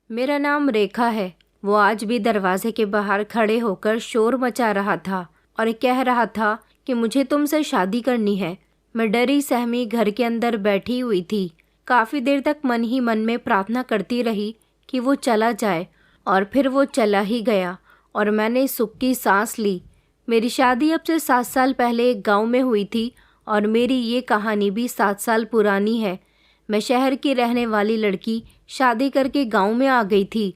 मेरा नाम रेखा है। वो आज भी दरवाजे के बाहर खड़े होकर शोर मचा रहा था और कह रहा था कि मुझे तुमसे शादी करनी है। मैं डरी सहमी घर के अंदर बैठी हुई थी। काफ़ी देर तक मन ही मन में प्रार्थना करती रही कि वो चला जाए, और फिर वो चला ही गया और मैंने सुख की सांस ली। मेरी शादी अब से 7 साल पहले एक गाँव में हुई थी और मेरी ये कहानी भी 7 साल पुरानी है। मैं शहर की रहने वाली लड़की शादी करके गांव में आ गई थी।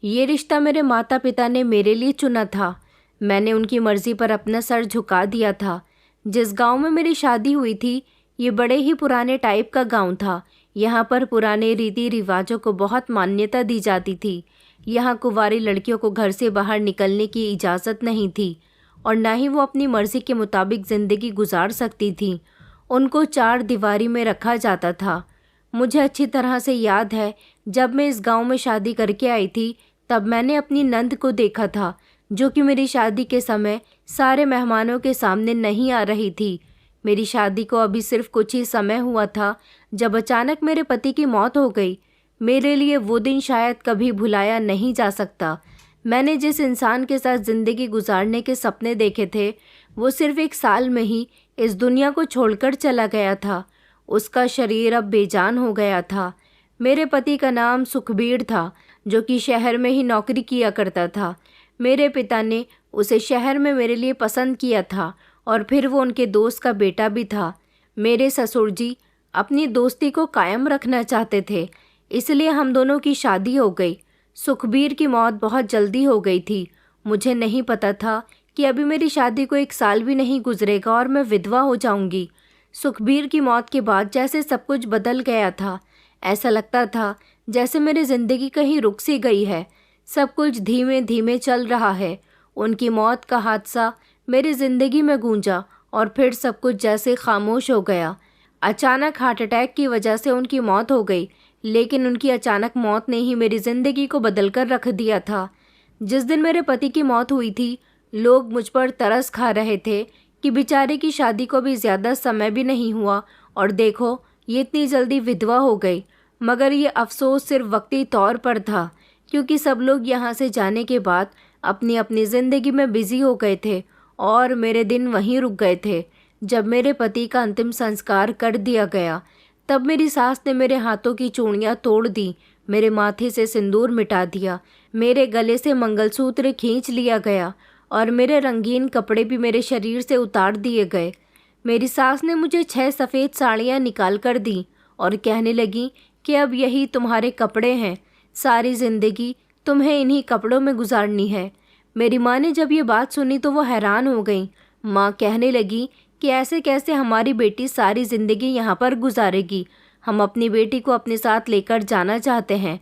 ये रिश्ता मेरे माता पिता ने मेरे लिए चुना था। मैंने उनकी मर्ज़ी पर अपना सर झुका दिया था। जिस गांव में मेरी शादी हुई थी, ये बड़े ही पुराने टाइप का गांव था। यहाँ पर पुराने रीति रिवाजों को बहुत मान्यता दी जाती थी। यहाँ कुंवारी लड़कियों को घर से बाहर निकलने की इजाज़त नहीं थी और ना ही वो अपनी मर्ज़ी के मुताबिक ज़िंदगी गुजार सकती थी। उनको 4 दीवारी में रखा जाता था। मुझे अच्छी तरह से याद है, जब मैं इस गांव में शादी करके आई थी तब मैंने अपनी नंद को देखा था, जो कि मेरी शादी के समय सारे मेहमानों के सामने नहीं आ रही थी। मेरी शादी को अभी सिर्फ कुछ ही समय हुआ था जब अचानक मेरे पति की मौत हो गई। मेरे लिए वो दिन शायद कभी भुलाया नहीं जा सकता। मैंने जिस इंसान के साथ ज़िंदगी गुजारने के सपने देखे थे, वो सिर्फ 1 साल में ही इस दुनिया को छोड़कर चला गया था। उसका शरीर अब बेजान हो गया था। मेरे पति का नाम सुखबीर था, जो कि शहर में ही नौकरी किया करता था। मेरे पिता ने उसे शहर में मेरे लिए पसंद किया था और फिर वो उनके दोस्त का बेटा भी था। मेरे ससुर जी अपनी दोस्ती को कायम रखना चाहते थे, इसलिए हम दोनों की शादी हो गई। सुखबीर की मौत बहुत जल्दी हो गई थी। मुझे नहीं पता था कि अभी मेरी शादी को 1 साल भी नहीं गुजरेगा और मैं विधवा हो जाऊंगी। सुखबीर की मौत के बाद जैसे सब कुछ बदल गया था। ऐसा लगता था जैसे मेरी ज़िंदगी कहीं रुक सी गई है। सब कुछ धीमे धीमे चल रहा है। उनकी मौत का हादसा मेरी ज़िंदगी में गूंजा और फिर सब कुछ जैसे खामोश हो गया। अचानक हार्ट अटैक की वजह से उनकी मौत हो गई, लेकिन उनकी अचानक मौत ने ही मेरी ज़िंदगी को बदल कर रख दिया था। जिस दिन मेरे पति की मौत हुई थी, लोग मुझ पर तरस खा रहे थे कि बेचारे की शादी को भी ज़्यादा समय भी नहीं हुआ और देखो ये इतनी जल्दी विधवा हो गई। मगर ये अफसोस सिर्फ वक्ती तौर पर था, क्योंकि सब लोग यहाँ से जाने के बाद अपनी अपनी ज़िंदगी में बिज़ी हो गए थे और मेरे दिन वहीं रुक गए थे। जब मेरे पति का अंतिम संस्कार कर दिया गया, तब मेरी सास ने मेरे हाथों की चूड़ियाँ तोड़ दी, मेरे माथे से सिंदूर मिटा दिया, मेरे गले से मंगलसूत्र खींच लिया गया और मेरे रंगीन कपड़े भी मेरे शरीर से उतार दिए गए। मेरी सास ने मुझे 6 सफ़ेद साड़ियाँ निकाल कर दी और कहने लगी कि अब यही तुम्हारे कपड़े हैं, सारी ज़िंदगी तुम्हें इन्हीं कपड़ों में गुजारनी है। मेरी माँ ने जब ये बात सुनी तो वो हैरान हो गई। माँ कहने लगी कि ऐसे कैसे हमारी बेटी सारी ज़िंदगी यहाँ पर गुजारेगी। हम अपनी बेटी को अपने साथ लेकर जाना चाहते हैं।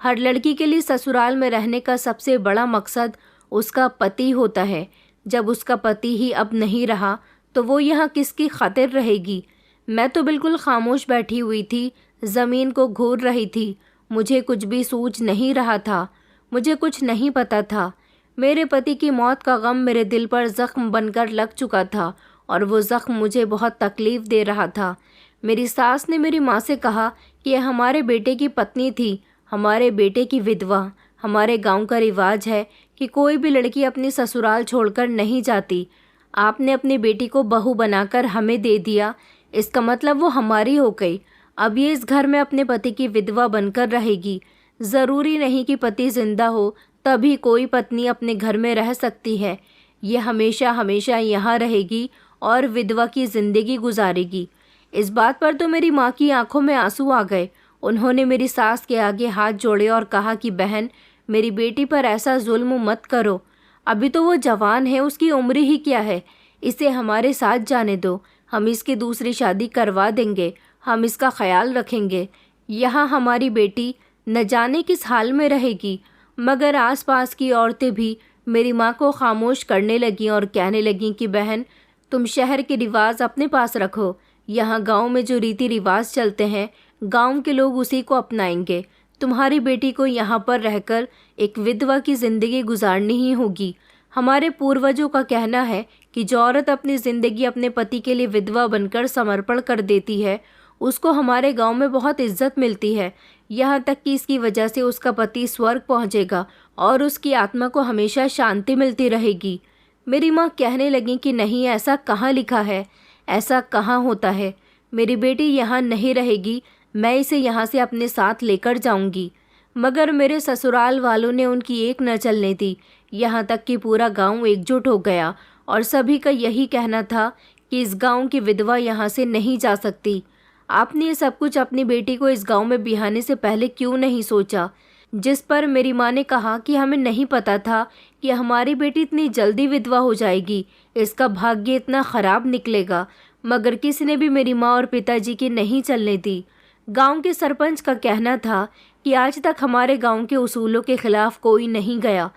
हर लड़की के लिए ससुराल में रहने का सबसे बड़ा मकसद उसका पति होता है। जब उसका पति ही अब नहीं रहा तो वो यहाँ किसकी खातिर रहेगी। मैं तो बिल्कुल खामोश बैठी हुई थी, ज़मीन को घूर रही थी। मुझे कुछ भी सूझ नहीं रहा था, मुझे कुछ नहीं पता था। मेरे पति की मौत का गम मेरे दिल पर ज़ख्म बनकर लग चुका था और वो ज़ख्म मुझे बहुत तकलीफ़ दे रहा था। मेरी सास ने मेरी माँ से कहा कि यह हमारे बेटे की पत्नी थी, हमारे बेटे की विधवा। हमारे गांव का रिवाज है कि कोई भी लड़की अपनी ससुराल छोड़कर नहीं जाती। आपने अपनी बेटी को बहू बनाकर हमें दे दिया, इसका मतलब वो हमारी हो गई। अब ये इस घर में अपने पति की विधवा बनकर रहेगी। ज़रूरी नहीं कि पति जिंदा हो तभी कोई पत्नी अपने घर में रह सकती है। ये हमेशा हमेशा यहाँ रहेगी और विधवा की ज़िंदगी गुजारेगी। इस बात पर तो मेरी माँ की आंखों में आंसू आ गए। उन्होंने मेरी सास के आगे हाथ जोड़े और कहा कि बहन, मेरी बेटी पर ऐसा जुल्म मत करो। अभी तो वो जवान है, उसकी उम्र ही क्या है। इसे हमारे साथ जाने दो, हम इसकी दूसरी शादी करवा देंगे, हम इसका ख्याल रखेंगे। यहाँ हमारी बेटी न जाने किस हाल में रहेगी। मगर आसपास की औरतें भी मेरी माँ को खामोश करने लगीं और कहने लगीं कि बहन, तुम शहर के रिवाज अपने पास रखो। यहाँ गांव में जो रीति रिवाज चलते हैं, गांव के लोग उसी को अपनाएंगे। तुम्हारी बेटी को यहाँ पर रहकर एक विधवा की ज़िंदगी गुजारनी ही होगी। हमारे पूर्वजों का कहना है कि जो औरत अपनी ज़िंदगी अपने पति के लिए विधवा बनकर समर्पण कर देती है, उसको हमारे गांव में बहुत इज्जत मिलती है, यहाँ तक कि इसकी वजह से उसका पति स्वर्ग पहुँचेगा और उसकी आत्मा को हमेशा शांति मिलती रहेगी। मेरी माँ कहने लगी कि नहीं, ऐसा कहाँ लिखा है, ऐसा कहाँ होता है। मेरी बेटी यहाँ नहीं रहेगी, मैं इसे यहाँ से अपने साथ लेकर जाऊंगी। मगर मेरे ससुराल वालों ने उनकी एक न चलने दी। यहाँ तक कि पूरा गांव एकजुट हो गया और सभी का यही कहना था कि इस गांव की विधवा यहाँ से नहीं जा सकती। आपने ये सब कुछ अपनी बेटी को इस गांव में बिहाने से पहले क्यों नहीं सोचा? जिस पर मेरी माँ ने कहा कि हमें नहीं पता था कि हमारी बेटी इतनी जल्दी विधवा हो जाएगी, इसका भाग्य इतना ख़राब निकलेगा। मगर किसी ने भी मेरी माँ और पिताजी की नहीं चलने दी। गांव के सरपंच का कहना था कि आज तक हमारे गांव के उसूलों के खिलाफ कोई नहीं गया।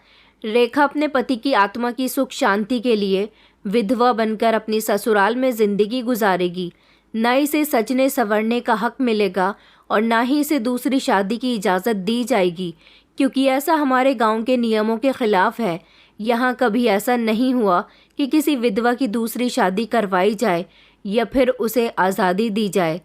रेखा अपने पति की आत्मा की सुख शांति के लिए विधवा बनकर अपनी ससुराल में जिंदगी गुजारेगी। न इसे सजने संवरने का हक मिलेगा और ना ही इसे दूसरी शादी की इजाज़त दी जाएगी, क्योंकि ऐसा हमारे गांव के नियमों के खिलाफ है। यहाँ कभी ऐसा नहीं हुआ कि किसी विधवा की दूसरी शादी करवाई जाए या फिर उसे आज़ादी दी जाए।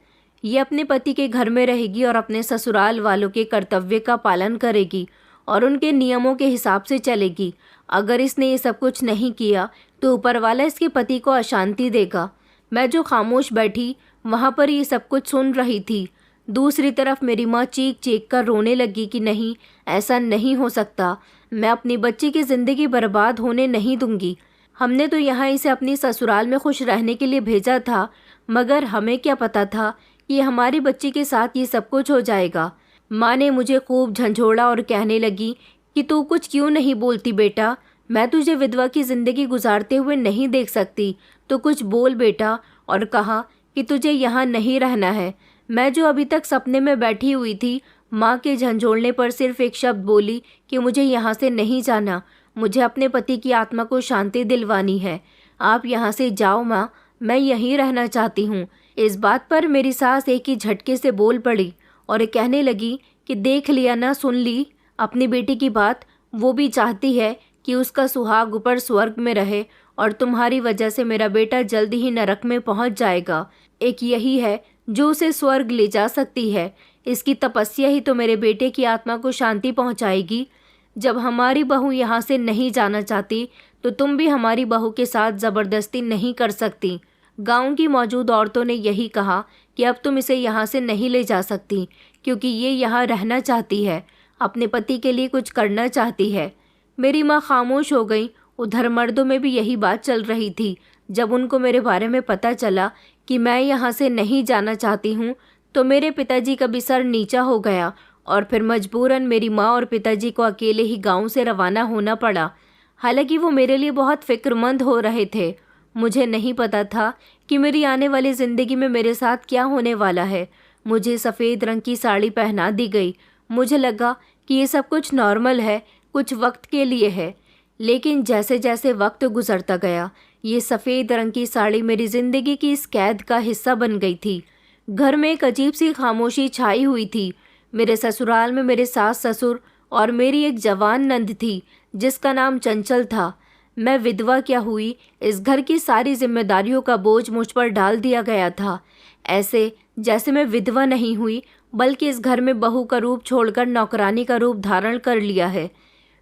ये अपने पति के घर में रहेगी और अपने ससुराल वालों के कर्तव्य का पालन करेगी और उनके नियमों के हिसाब से चलेगी। अगर इसने ये सब कुछ नहीं किया तो ऊपर वाला इसके पति को अशांति देगा। मैं जो खामोश बैठी वहाँ पर ये सब कुछ सुन रही थी। दूसरी तरफ मेरी माँ चीख चीख कर रोने लगी कि नहीं, ऐसा नहीं हो सकता, मैं अपनी बच्ची की ज़िंदगी बर्बाद होने नहीं दूंगी। हमने तो यहाँ इसे अपनी ससुराल में खुश रहने के लिए भेजा था, मगर हमें क्या पता था कि हमारी बच्ची के साथ ये सब कुछ हो जाएगा। माँ ने मुझे खूब झंझोड़ा और कहने लगी कि तू कुछ क्यों नहीं बोलती बेटा, मैं तुझे विधवा की ज़िंदगी गुजारते हुए नहीं देख सकती, तो कुछ बोल बेटा। और कहा कि तुझे यहाँ नहीं रहना है। मैं जो अभी तक सपने में बैठी हुई थी, माँ के झंझोड़ने पर सिर्फ एक शब्द बोली कि मुझे यहाँ से नहीं जाना, मुझे अपने पति की आत्मा को शांति दिलवानी है। आप यहाँ से जाओ माँ, मैं यहीं रहना चाहती हूँ। इस बात पर मेरी सास एक ही झटके से बोल पड़ी और कहने लगी कि देख लिया ना, सुन ली अपनी बेटी की बात, वो भी चाहती है कि उसका सुहाग ऊपर स्वर्ग में रहे और तुम्हारी वजह से मेरा बेटा जल्दी ही नरक में पहुंच जाएगा। एक यही है जो उसे स्वर्ग ले जा सकती है। इसकी तपस्या ही तो मेरे बेटे की आत्मा को शांति पहुंचाएगी। जब हमारी बहू यहाँ से नहीं जाना चाहती तो तुम भी हमारी बहू के साथ ज़बरदस्ती नहीं कर सकती। गांव की मौजूद औरतों ने यही कहा कि अब तुम इसे यहाँ से नहीं ले जा सकती, क्योंकि ये यहाँ रहना चाहती है, अपने पति के लिए कुछ करना चाहती है। मेरी माँ खामोश हो गई। उधर मर्दों में भी यही बात चल रही थी। जब उनको मेरे बारे में पता चला कि मैं यहाँ से नहीं जाना चाहती हूँ तो मेरे पिताजी का भी सर नीचा हो गया और फिर मजबूरन मेरी माँ और पिताजी को अकेले ही गांव से रवाना होना पड़ा। हालांकि वो मेरे लिए बहुत फिक्रमंद हो रहे थे। मुझे नहीं पता था कि मेरी आने वाली ज़िंदगी में मेरे साथ क्या होने वाला है। मुझे सफ़ेद रंग की साड़ी पहना दी गई। मुझे लगा कि ये सब कुछ नॉर्मल है, कुछ वक्त के लिए है। लेकिन जैसे जैसे वक्त गुजरता गया, ये सफ़ेद रंग की साड़ी मेरी ज़िंदगी की इस कैद का हिस्सा बन गई थी। घर में एक अजीब सी खामोशी छाई हुई थी। मेरे ससुराल में मेरे सास ससुर और मेरी एक जवान नंद थी जिसका नाम चंचल था। मैं विधवा क्या हुई, इस घर की सारी जिम्मेदारियों का बोझ मुझ पर डाल दिया गया था। ऐसे जैसे मैं विधवा नहीं हुई, बल्कि इस घर में बहू का रूप छोड़कर नौकरानी का रूप धारण कर लिया है।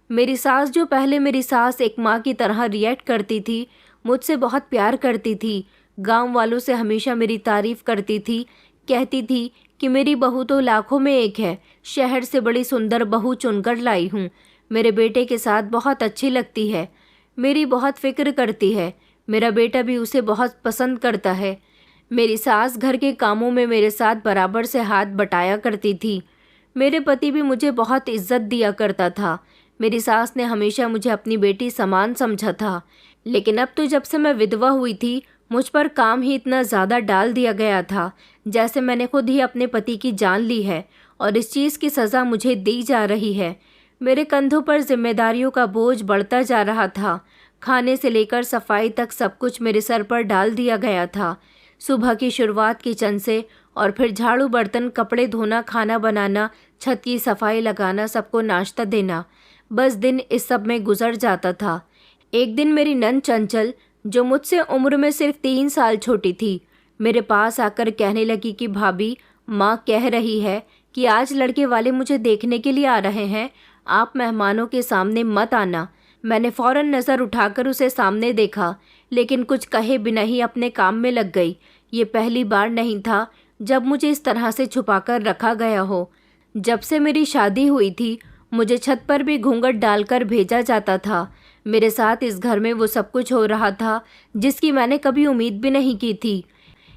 मेरी सास, जो पहले मेरी सास एक माँ की तरह रिएक्ट करती थी, मुझसे बहुत प्यार करती थी, गांव वालों से हमेशा मेरी तारीफ़ करती थी, कहती थी कि मेरी बहू तो लाखों में एक है, शहर से बड़ी सुंदर बहू चुनकर लाई हूँ, मेरे बेटे के साथ बहुत अच्छी लगती है, मेरी बहुत फ़िक्र करती है, मेरा बेटा भी उसे बहुत पसंद करता है। मेरी सास घर के कामों में मेरे साथ बराबर से हाथ बटाया करती थी। मेरे पति भी मुझे बहुत इज्जत दिया करता था। मेरी सास ने हमेशा मुझे अपनी बेटी समान समझा था। लेकिन अब तो जब से मैं विधवा हुई थी, मुझ पर काम ही इतना ज़्यादा डाल दिया गया था जैसे मैंने खुद ही अपने पति की जान ली है और इस चीज़ की सज़ा मुझे दी जा रही है। मेरे कंधों पर जिम्मेदारियों का बोझ बढ़ता जा रहा था। खाने से लेकर सफाई तक सब कुछ मेरे सर पर डाल दिया गया था। सुबह की शुरुआत किचन से और फिर झाड़ू, बर्तन, कपड़े धोना, खाना बनाना, छत की सफाई लगाना, सबको नाश्ता देना, बस दिन इस सब में गुजर जाता था। एक दिन मेरी नंद चंचल, जो मुझसे उम्र में सिर्फ 3 साल छोटी थी, मेरे पास आकर कहने लगी कि भाभी, माँ कह रही है कि आज लड़के वाले मुझे देखने के लिए आ रहे हैं, आप मेहमानों के सामने मत आना। मैंने फ़ौरन नज़र उठाकर उसे सामने देखा, लेकिन कुछ कहे बिना ही अपने काम में लग गई। ये पहली बार नहीं था जब मुझे इस तरह से छुपाकर रखा गया हो। जब से मेरी शादी हुई थी मुझे छत पर भी घूंघट डालकर भेजा जाता था। मेरे साथ इस घर में वो सब कुछ हो रहा था जिसकी मैंने कभी उम्मीद भी नहीं की थी।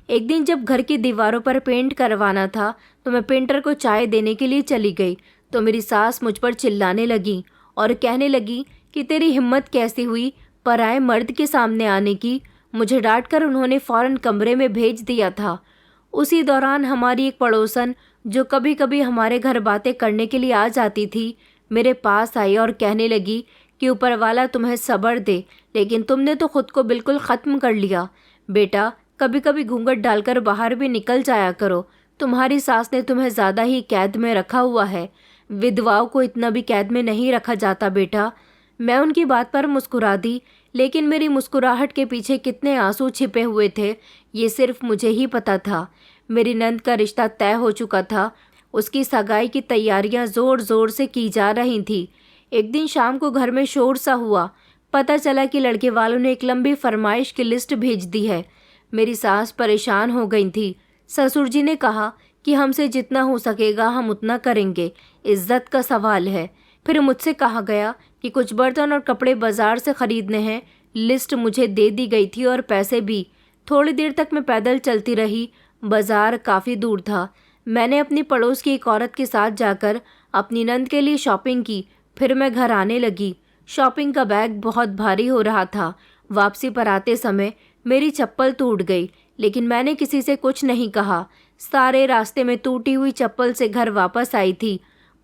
एक दिन जब घर की दीवारों पर पेंट करवाना था तो मैं पेंटर को चाय देने के लिए चली गई तो मेरी सास मुझ पर चिल्लाने लगी और कहने लगी कि तेरी हिम्मत कैसी हुई पराए मर्द के सामने आने की। मुझे डांटकर उन्होंने फ़ौरन कमरे में भेज दिया था। उसी दौरान हमारी एक पड़ोसन जो कभी कभी हमारे घर बातें करने के लिए आ जाती थी, मेरे पास आई और कहने लगी कि ऊपर वाला तुम्हें सब्र दे, लेकिन तुमने तो खुद को बिल्कुल ख़त्म कर लिया। बेटा, कभी कभी घूंघट डालकर बाहर भी निकल जाया करो। तुम्हारी सास ने तुम्हें ज़्यादा ही कैद में रखा हुआ है। विधवाओं को इतना भी कैद में नहीं रखा जाता बेटा। मैं उनकी बात पर मुस्कुरा दी, लेकिन मेरी मुस्कुराहट के पीछे कितने आंसू छिपे हुए थे ये सिर्फ मुझे ही पता था। मेरी नंद का रिश्ता तय हो चुका था। उसकी सगाई की तैयारियां ज़ोर ज़ोर से की जा रही थी। एक दिन शाम को घर में शोर सा हुआ। पता चला कि लड़के वालों ने एक लंबी फरमाइश की लिस्ट भेज दी है। मेरी सास परेशान हो गई थी। ससुर जी ने कहा कि हमसे जितना हो सकेगा हम उतना करेंगे, इज्जत का सवाल है। फिर मुझसे कहा गया कि कुछ बर्तन और कपड़े बाजार से खरीदने हैं। लिस्ट मुझे दे दी गई थी और पैसे भी। थोड़ी देर तक मैं पैदल चलती रही। बाजार काफ़ी दूर था। मैंने अपनी पड़ोस की एक औरत के साथ जाकर अपनी नंद के लिए शॉपिंग की। फिर मैं घर आने लगी। शॉपिंग का बैग बहुत भारी हो रहा था। वापसी पर आते समय मेरी चप्पल टूट गई, लेकिन मैंने किसी से कुछ नहीं कहा। सारे रास्ते में टूटी हुई चप्पल से घर वापस आई थी।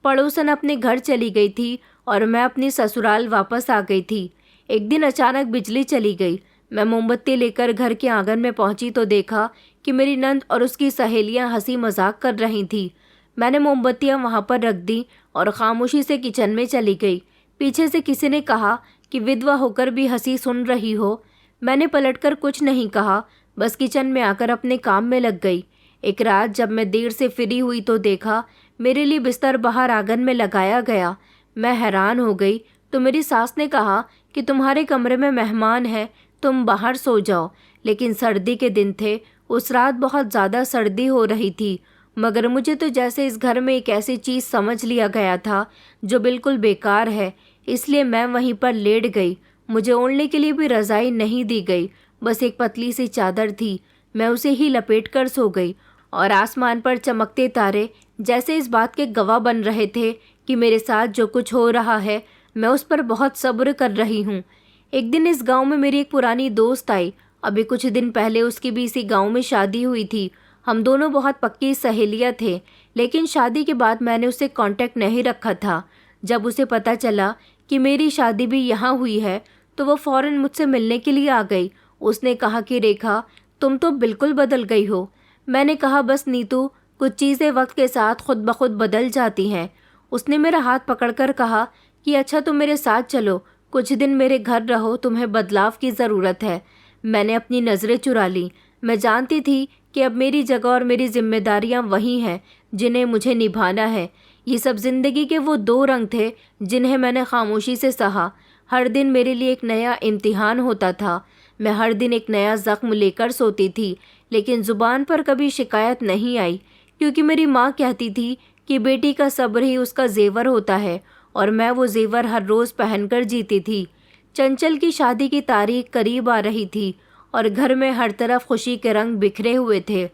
पड़ोसन अपने घर चली गई थी और मैं अपनी ससुराल वापस आ गई थी। एक दिन अचानक बिजली चली गई। मैं मोमबत्ती लेकर घर के आंगन में पहुंची तो देखा कि मेरी नंद और उसकी सहेलियां हंसी मजाक कर रही थी। मैंने मोमबत्तियां वहां पर रख दी और खामोशी से किचन में चली गई। पीछे से किसी ने कहा कि विधवा होकर भी हंसी सुन रही हो। मैंने पलटकर कुछ नहीं कहा, बस किचन में आकर अपने काम में लग गई। एक रात जब मैं देर से फ्री हुई तो देखा मेरे लिए बिस्तर बाहर आंगन में लगाया गया। मैं हैरान हो गई तो मेरी सास ने कहा कि तुम्हारे कमरे में मेहमान है, तुम बाहर सो जाओ। लेकिन सर्दी के दिन थे। उस रात बहुत ज़्यादा सर्दी हो रही थी, मगर मुझे तो जैसे इस घर में एक ऐसी चीज़ समझ लिया गया था जो बिल्कुल बेकार है। इसलिए मैं वहीं पर लेट गई। मुझे ओढ़ने के लिए भी रज़ाई नहीं दी गई, बस एक पतली सी चादर थी। मैं उसे ही लपेट कर सो गई और आसमान पर चमकते तारे जैसे इस बात के गवाह बन रहे थे कि मेरे साथ जो कुछ हो रहा है मैं उस पर बहुत सब्र कर रही हूँ। एक दिन इस गांव में मेरी एक पुरानी दोस्त आई। अभी कुछ दिन पहले उसकी भी इसी गांव में शादी हुई थी। हम दोनों बहुत पक्की सहेलियाँ थे, लेकिन शादी के बाद मैंने उससे कांटेक्ट नहीं रखा था। जब उसे पता चला कि मेरी शादी भी यहाँ हुई है तो वो फ़ौरन मुझसे मिलने के लिए आ गई। उसने कहा कि रेखा, तुम तो बिल्कुल बदल गई हो। मैंने कहा, बस नीतू, कुछ चीज़ें वक्त के साथ खुद ब खुद बदल जाती हैं। उसने मेरा हाथ पकड़कर कहा कि अच्छा तुम मेरे साथ चलो, कुछ दिन मेरे घर रहो, तुम्हें बदलाव की ज़रूरत है। मैंने अपनी नज़रें चुरा ली। मैं जानती थी कि अब मेरी जगह और मेरी जिम्मेदारियां वही हैं जिन्हें मुझे निभाना है। ये सब ज़िंदगी के वो दो रंग थे जिन्हें मैंने खामोशी से सहा। हर दिन मेरे लिए एक नया इम्तिहान होता था। मैं हर दिन एक नया ज़ख्म लेकर सोती थी, लेकिन ज़ुबान पर कभी शिकायत नहीं आई, क्योंकि मेरी माँ कहती थी कि बेटी का सब्र ही उसका जेवर होता है, और मैं वो जेवर हर रोज़ पहनकर जीती थी। चंचल की शादी की तारीख करीब आ रही थी और घर में हर तरफ खुशी के रंग बिखरे हुए थे,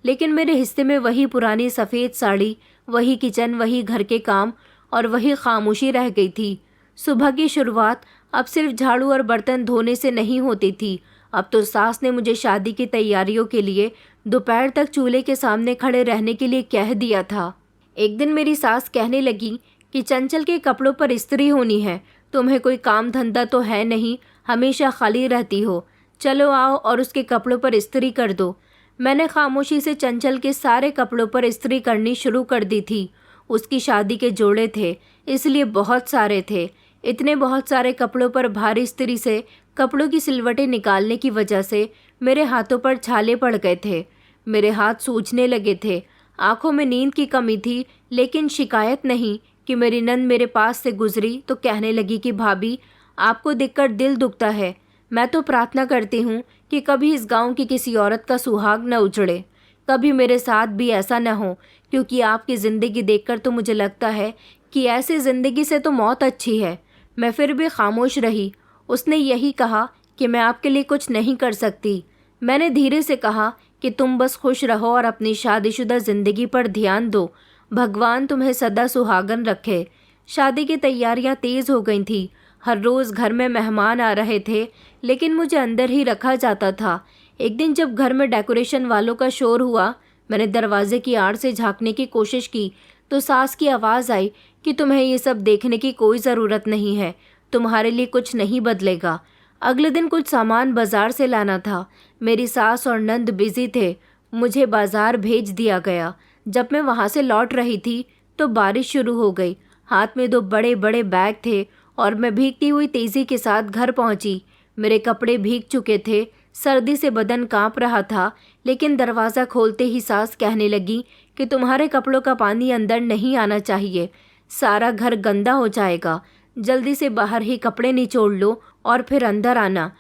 लेकिन मेरे हिस्से में वही पुरानी सफ़ेद साड़ी, वही किचन, वही घर के काम और वही खामोशी रह गई थी। सुबह की शुरुआत अब सिर्फ झाड़ू और बर्तन धोने से नहीं होती थी। अब तो सास ने मुझे शादी की तैयारियों के लिए दोपहर तक चूल्हे के सामने खड़े रहने के लिए कह दिया था। एक दिन मेरी सास कहने लगी कि चंचल के कपड़ों पर इस्त्री होनी है। तुम्हें कोई काम धंधा तो है नहीं, हमेशा खाली रहती हो, चलो आओ और उसके कपड़ों पर इस्त्री कर दो। मैंने खामोशी से चंचल के सारे कपड़ों पर इस्त्री करनी शुरू कर दी थी। उसकी शादी के जोड़े थे, इसलिए बहुत सारे थे। इतने बहुत सारे कपड़ों पर भारी इस्त्री से कपड़ों की सिलवटें निकालने की वजह से मेरे हाथों पर छाले पड़ गए थे। मेरे हाथ सूजने लगे थे, आंखों में नींद की कमी थी, लेकिन शिकायत नहीं कि मेरी नंद मेरे पास से गुजरी तो कहने लगी कि भाभी, आपको देखकर दिल दुखता है। मैं तो प्रार्थना करती हूँ कि कभी इस गांव की किसी औरत का सुहाग न उजड़े, कभी मेरे साथ भी ऐसा न हो, क्योंकि आपकी ज़िंदगी देखकर तो मुझे लगता है कि ऐसी ज़िंदगी से तो मौत अच्छी है। मैं फिर भी खामोश रही। उसने यही कहा कि मैं आपके लिए कुछ नहीं कर सकती। मैंने धीरे से कहा कि तुम बस खुश रहो और अपनी शादीशुदा ज़िंदगी पर ध्यान दो। भगवान तुम्हें सदा सुहागन रखे। शादी की तैयारियां तेज़ हो गई थी। हर रोज़ घर में मेहमान आ रहे थे, लेकिन मुझे अंदर ही रखा जाता था। एक दिन जब घर में डेकोरेशन वालों का शोर हुआ, मैंने दरवाजे की आड़ से झांकने की कोशिश की तो सास की आवाज़ आई कि तुम्हें ये सब देखने की कोई ज़रूरत नहीं है, तुम्हारे लिए कुछ नहीं बदलेगा। अगले दिन कुछ सामान बाजार से लाना था। मेरी सास और नंद बिजी थे। मुझे बाजार भेज दिया गया। जब मैं वहाँ से लौट रही थी तो बारिश शुरू हो गई। हाथ में 2 बड़े बड़े बैग थे और मैं भीगती हुई तेज़ी के साथ घर पहुँची। मेरे कपड़े भीग चुके थे, सर्दी से बदन कांप रहा था, लेकिन दरवाज़ा खोलते ही सास कहने लगी कि तुम्हारे कपड़ों का पानी अंदर नहीं आना चाहिए, सारा घर गंदा हो जाएगा। जल्दी से बाहर ही कपड़े निचोड़ लो और फिर अंदर आना।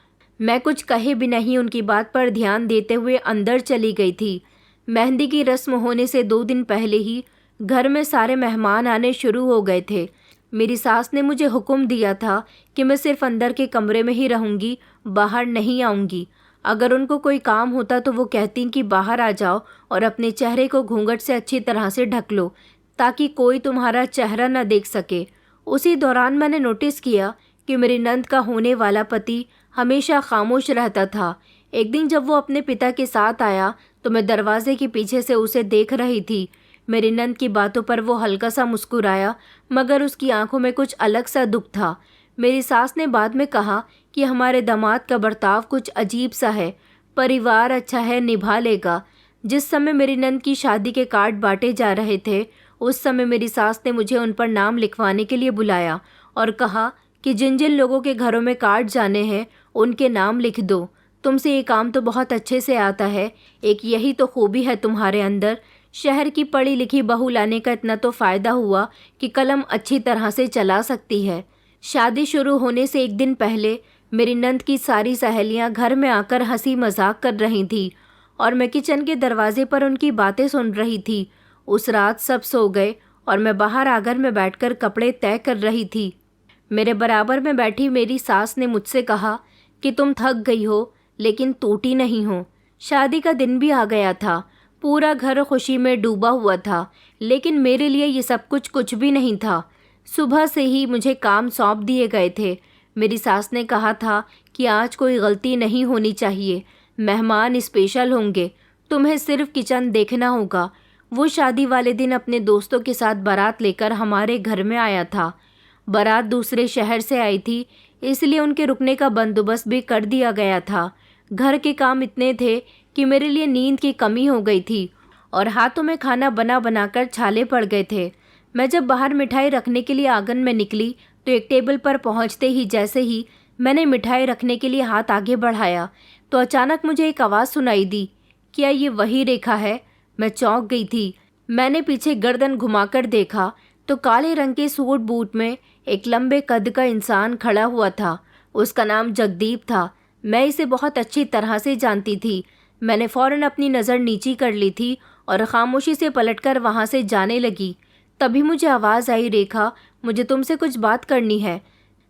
मैं कुछ कहे बिना ही उनकी बात पर ध्यान देते हुए अंदर चली गई थी। मेहंदी की रस्म होने से 2 दिन पहले ही घर में सारे मेहमान आने शुरू हो गए थे। मेरी सास ने मुझे हुक्म दिया था कि मैं सिर्फ अंदर के कमरे में ही रहूंगी, बाहर नहीं आऊंगी। अगर उनको कोई काम होता तो वो कहती कि बाहर आ जाओ और अपने चेहरे को घूंघट से अच्छी तरह से ढक लो, ताकि कोई तुम्हारा चेहरा न देख सके। उसी दौरान मैंने नोटिस किया कि मेरी नंद का होने वाला पति हमेशा खामोश रहता था। एक दिन जब वो अपने पिता के साथ आया तो मैं दरवाजे के पीछे से उसे देख रही थी। मेरी नंद की बातों पर वो हल्का सा मुस्कुराया, मगर उसकी आंखों में कुछ अलग सा दुख था। मेरी सास ने बाद में कहा कि हमारे दामाद का बर्ताव कुछ अजीब सा है, परिवार अच्छा है, निभा लेगा। जिस समय मेरी नंद की शादी के कार्ड बांटे जा रहे थे, उस समय मेरी सास ने मुझे उन पर नाम लिखवाने के लिए बुलाया और कहा कि जिन जिन लोगों के घरों में कार्ड जाने हैं उनके नाम लिख दो। तुमसे ये काम तो बहुत अच्छे से आता है, एक यही तो खूबी है तुम्हारे अंदर। शहर की पढ़ी लिखी बहू लाने का इतना तो फ़ायदा हुआ कि कलम अच्छी तरह से चला सकती है। शादी शुरू होने से 1 दिन पहले मेरी नंद की सारी सहेलियां घर में आकर हंसी मजाक कर रही थी और मैं किचन के दरवाजे पर उनकी बातें सुन रही थी। उस रात सब सो गए और मैं बाहर आंगन में बैठकर कपड़े तय कर रही थी। मेरे बराबर में बैठी मेरी सास ने मुझसे कहा कि तुम थक गई हो, लेकिन टूटी नहीं हो। शादी का दिन भी आ गया था। पूरा घर खुशी में डूबा हुआ था, लेकिन मेरे लिए ये सब कुछ भी नहीं था। सुबह से ही मुझे काम सौंप दिए गए थे। मेरी सास ने कहा था कि आज कोई गलती नहीं होनी चाहिए, मेहमान स्पेशल होंगे, तुम्हें सिर्फ किचन देखना होगा। वो शादी वाले दिन अपने दोस्तों के साथ बारात लेकर हमारे घर में आया था। बारात दूसरे शहर से आई थी, इसलिए उनके रुकने का बंदोबस्त भी कर दिया गया था। घर के काम इतने थे कि मेरे लिए नींद की कमी हो गई थी और हाथों में खाना बना बनाकर छाले पड़ गए थे। मैं जब बाहर मिठाई रखने के लिए आंगन में निकली तो एक टेबल पर पहुंचते ही जैसे ही मैंने मिठाई रखने के लिए हाथ आगे बढ़ाया तो अचानक मुझे एक आवाज़ सुनाई दी। क्या ये वही रेखा है? मैं चौंक गई थी। मैंने पीछे गर्दन घुमाकर देखा तो काले रंग के सूट बूट में एक लंबे कद का इंसान खड़ा हुआ था। उसका नाम जगदीप था। मैं इसे बहुत अच्छी तरह से जानती थी। मैंने फ़ौरन अपनी नज़र नीची कर ली थी और खामोशी से पलटकर वहाँ से जाने लगी। तभी मुझे आवाज़ आई, रेखा, मुझे तुमसे कुछ बात करनी है।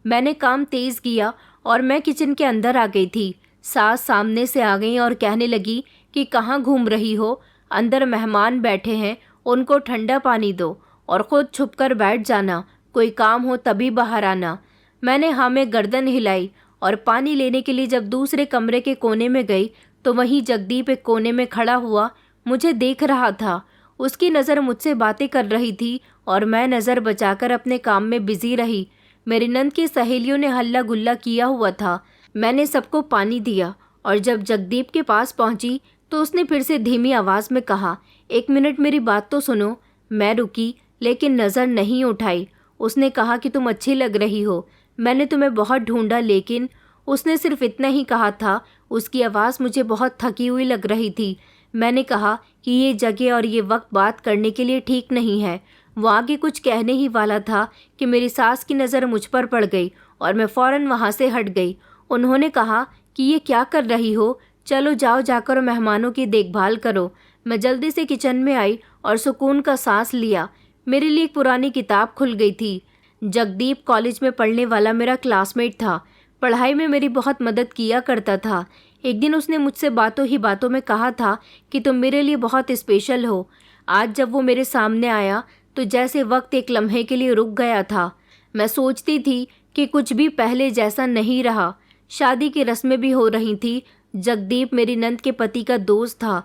मैंने काम तेज़ किया और मैं किचन के अंदर आ गई थी। सास सामने से आ गई और कहने लगी कि कहाँ घूम रही हो, अंदर मेहमान बैठे हैं, उनको ठंडा पानी दो और ख़ुद छुपकर बैठ जाना, कोई काम हो तभी बाहर आना। मैंने हाँ में गर्दन हिलाई और पानी लेने के लिए जब दूसरे कमरे के कोने में गई तो वहीं जगदीप एक कोने में खड़ा हुआ मुझे देख रहा था। उसकी नज़र मुझसे बातें कर रही थी और मैं नज़र बचाकर अपने काम में बिजी रही। मेरी नंद की सहेलियों ने हल्ला गुल्ला किया हुआ था। मैंने सबको पानी दिया और जब जगदीप के पास पहुंची तो उसने फिर से धीमी आवाज़ में कहा, 1 मिनट मेरी बात तो सुनो। मैं रुकी लेकिन नज़र नहीं उठाई। उसने कहा कि तुम अच्छी लग रही हो, मैंने तुम्हें बहुत ढूंढा, लेकिन उसने सिर्फ इतना ही कहा था। उसकी आवाज़ मुझे बहुत थकी हुई लग रही थी। मैंने कहा कि ये जगह और ये वक्त बात करने के लिए ठीक नहीं है। वो आगे कुछ कहने ही वाला था कि मेरी सास की नज़र मुझ पर पड़ गई और मैं फ़ौरन वहाँ से हट गई। उन्होंने कहा कि ये क्या कर रही हो, चलो जाओ जाकर मेहमानों की देखभाल करो। मैं जल्दी से किचन में आई और सुकून का सांस लिया। मेरे लिए एक पुरानी किताब खुल गई थी। जगदीप कॉलेज में पढ़ने वाला मेरा क्लासमेट था। पढ़ाई में मेरी बहुत मदद किया करता था। एक दिन उसने मुझसे बातों ही बातों में कहा था कि तुम मेरे लिए बहुत स्पेशल हो। आज जब वो मेरे सामने आया तो जैसे वक्त एक लम्हे के लिए रुक गया था। मैं सोचती थी कि कुछ भी पहले जैसा नहीं रहा। शादी की रस्में भी हो रही थी। जगदीप मेरी नंद के पति का दोस्त था।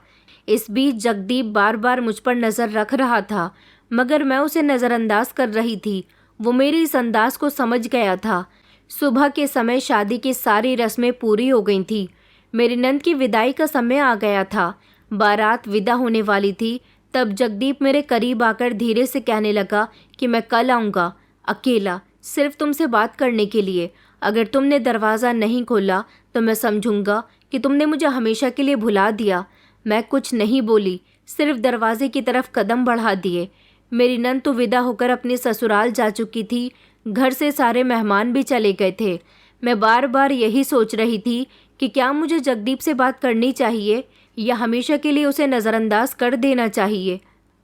इस बीच जगदीप बार बार मुझ पर नज़र रख रहा था, मगर मैं उसे नज़रअंदाज कर रही थी। वो मेरे इस अंदाज को समझ गया था। सुबह के समय शादी की सारी रस्में पूरी हो गई थी। मेरी नंद की विदाई का समय आ गया था। बारात विदा होने वाली थी। तब जगदीप मेरे करीब आकर धीरे से कहने लगा कि मैं कल आऊँगा, अकेला, सिर्फ तुमसे बात करने के लिए। अगर तुमने दरवाज़ा नहीं खोला तो मैं समझूंगा कि तुमने मुझे हमेशा के लिए भुला दिया। मैं कुछ नहीं बोली, सिर्फ दरवाजे की तरफ कदम बढ़ा दिए। मेरी नंद तो विदा होकर अपने ससुराल जा चुकी थी। घर से सारे मेहमान भी चले गए थे। मैं बार बार यही सोच रही थी कि क्या मुझे जगदीप से बात करनी चाहिए या हमेशा के लिए उसे नज़रअंदाज कर देना चाहिए।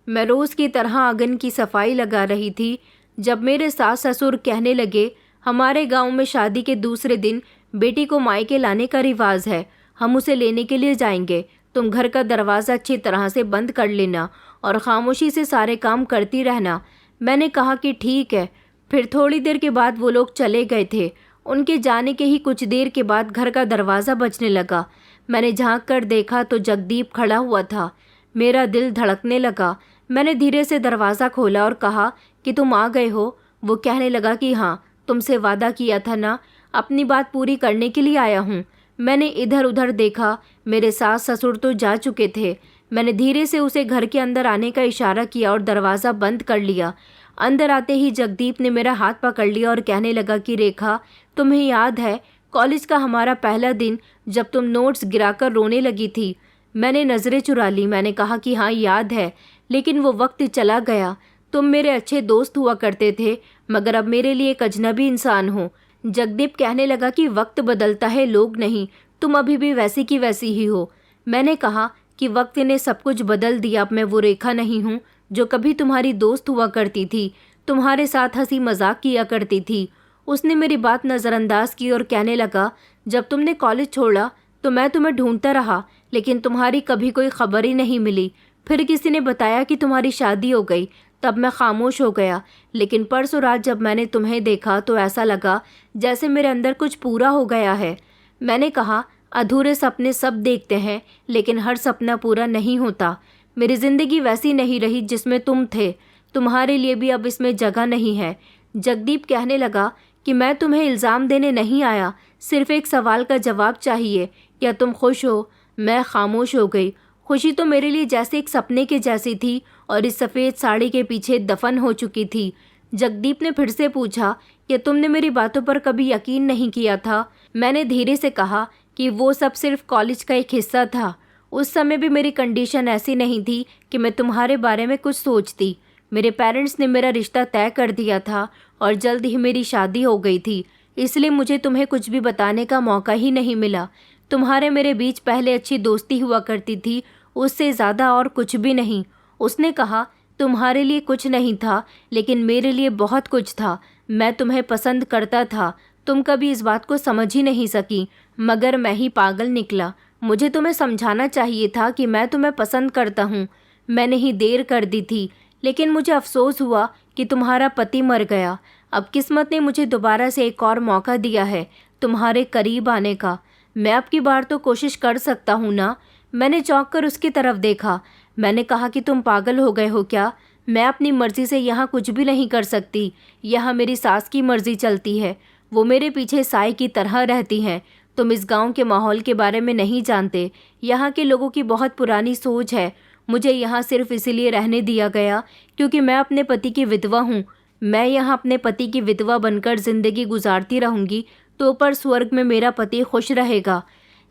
मैं रोज़ की तरह आंगन की सफाई लगा रही थी जब मेरे सास ससुर कहने लगे, हमारे गांव में शादी के दूसरे दिन बेटी को मायके लाने का रिवाज है, हम उसे लेने के लिए जाएंगे। तुम घर का दरवाज़ा अच्छी तरह से बंद कर लेना और खामोशी से सारे काम करती रहना। मैंने कहा कि ठीक है। फिर थोड़ी देर के बाद वो लोग चले गए थे। उनके जाने के ही कुछ देर के बाद घर का दरवाज़ा बजने लगा। मैंने झांक कर देखा तो जगदीप खड़ा हुआ था। मेरा दिल धड़कने लगा। मैंने धीरे से दरवाज़ा खोला और कहा कि तुम आ गए हो। वो कहने लगा कि हाँ, तुमसे वादा किया था ना, अपनी बात पूरी करने के लिए आया हूँ। मैंने इधर उधर देखा। मेरे सास ससुर तो जा चुके थे। मैंने धीरे से उसे घर के अंदर आने का इशारा किया और दरवाज़ा बंद कर लिया। अंदर आते ही जगदीप ने मेरा हाथ पकड़ लिया और कहने लगा कि रेखा, तुम्हें याद है कॉलेज का हमारा पहला दिन जब तुम नोट्स गिराकर रोने लगी थी। मैंने नज़रें चुरा ली। मैंने कहा कि हाँ याद है, लेकिन वो वक्त चला गया। तुम मेरे अच्छे दोस्त हुआ करते थे, मगर अब मेरे लिए एक अजनबी इंसान हो। जगदीप कहने लगा कि वक्त बदलता है, लोग नहीं। तुम अभी भी वैसी की वैसी ही हो। मैंने कहा कि वक्त ने सब कुछ बदल दिया। अब मैं वो रेखा नहीं हूँ जो कभी तुम्हारी दोस्त हुआ करती थी, तुम्हारे साथ हंसी मजाक किया करती थी। उसने मेरी बात नज़रअंदाज की और कहने लगा, जब तुमने कॉलेज छोड़ा तो मैं तुम्हें ढूंढता रहा, लेकिन तुम्हारी कभी कोई खबर ही नहीं मिली। फिर किसी ने बताया कि तुम्हारी शादी हो गई, तब मैं खामोश हो गया। लेकिन परसों रात जब मैंने तुम्हें देखा तो ऐसा लगा जैसे मेरे अंदर कुछ पूरा हो गया है। मैंने कहा, अधूरे सपने सब देखते हैं, लेकिन हर सपना पूरा नहीं होता। मेरी ज़िंदगी वैसी नहीं रही जिसमें तुम थे। तुम्हारे लिए भी अब इसमें जगह नहीं है। जगदीप कहने लगा कि मैं तुम्हें इल्ज़ाम देने नहीं आया, सिर्फ एक सवाल का जवाब चाहिए, क्या तुम खुश हो? मैं खामोश हो गई। खुशी तो मेरे लिए जैसे एक सपने के जैसी थी और इस सफ़ेद साड़ी के पीछे दफन हो चुकी थी। जगदीप ने फिर से पूछा कि तुमने मेरी बातों पर कभी यकीन नहीं किया था। मैंने धीरे से कहा कि वो सब सिर्फ कॉलेज का एक हिस्सा था। उस समय भी मेरी कंडीशन ऐसी नहीं थी कि मैं तुम्हारे बारे में कुछ सोचती। मेरे पेरेंट्स ने मेरा रिश्ता तय कर दिया था और जल्द ही मेरी शादी हो गई थी, इसलिए मुझे तुम्हें कुछ भी बताने का मौका ही नहीं मिला। तुम्हारे मेरे बीच पहले अच्छी दोस्ती हुआ करती थी, उससे ज़्यादा और कुछ भी नहीं। उसने कहा, तुम्हारे लिए कुछ नहीं था, लेकिन मेरे लिए बहुत कुछ था। मैं तुम्हें पसंद करता था। तुम कभी इस बात को समझ ही नहीं सकी, मगर मैं ही पागल निकला। मुझे तुम्हें समझाना चाहिए था कि मैं तुम्हें पसंद करता हूँ। मैंने ही देर कर दी थी, लेकिन मुझे अफसोस हुआ कि तुम्हारा पति मर गया। अब किस्मत ने मुझे दोबारा से एक और मौका दिया है तुम्हारे करीब आने का। मैं अब की बार तो कोशिश कर सकता हूँ ना? मैंने चौंक कर उसकी तरफ देखा। मैंने कहा कि तुम पागल हो गए हो क्या? मैं अपनी मर्जी से यहाँ कुछ भी नहीं कर सकती। यहाँ मेरी सास की मर्जी चलती है। वो मेरे पीछे साए की तरह रहती हैं। तुम इस गांव के माहौल के बारे में नहीं जानते। यहाँ के लोगों की बहुत पुरानी सोच है। मुझे यहाँ सिर्फ इसीलिए रहने दिया गया क्योंकि मैं अपने पति की विधवा हूँ। मैं यहाँ अपने पति की विधवा बनकर ज़िंदगी गुजारती रहूँगी तो ऊपर स्वर्ग में मेरा पति खुश रहेगा।